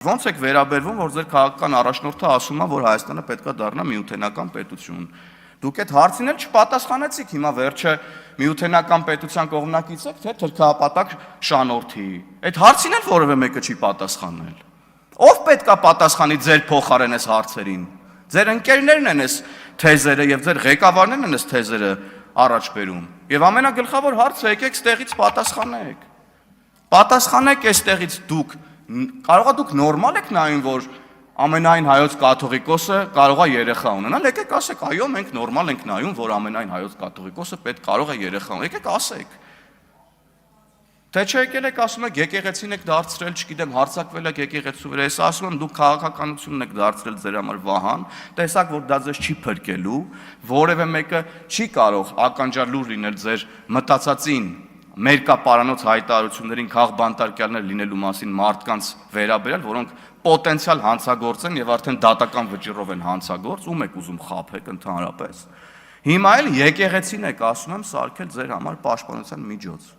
Ոնց եք վերաբերվում, որ ձեր քաղաքական առաջնորդը ասում է, որ Հայաստանը պետք է դառնա միութենական պետություն։ Դուք այդ հարցին էլ չպատասխանեցիք, հիմա վերջը միութենական պետության կողմնակից եք, թե թրքահապատակ շանորդի։ Այդ հարցին էլ որևէ մեկը չի պատասխանել։ Ով պետք է պատասխանի ձեր փոխարեն այս հարցերին։ Ձեր ընկերներն են այս թեզերը եւ ձեր ղեկավարներն են այս թեզերը առաջ բերում։ Եվ ամենագլխավոր հարցը եկեք ստեղից պատասխանեք։ Պատասխանեք այստեղից դուք։ Կարող է դուք նորմալ եք նայում, որ ամենայն հայոց կաթողիկոսը կարող է երեխա ունենալ, եկեք ասեք, այո, մենք նորմալ ենք նայում, որ ամենայն հայոց կաթողիկոսը պետք կարող է երեխա ունենալ, եկեք ասեք։ Թե չէ եկել եք ասում եք եկեղեցին եք դարձրել, չգիտեմ, հարձակվել եք եկեղեցու վրա, ես ասում եմ դուք քաղաքականությունն եք դարձրել ձեր համար վահան, տեսակ որ դա ձեզ չի փրկելու, որևէ մեկը չի կարող ականջալուր լինել ձեր մտածածին մերկապարանոց հայտարարություններին քաղբանտարկյալներ լինելու մասին մարդկանց վերաբերյալ, որոնք պոտենցիալ հանցագործ են եւ արդեն դատական վճռով են հանցագործ, ում եք ուզում խաբեք ընդհանրապես։ Հիմա էլ եկեղեցին եք ասում եմ սարքել ձեր համար պաշտպանության միջոց։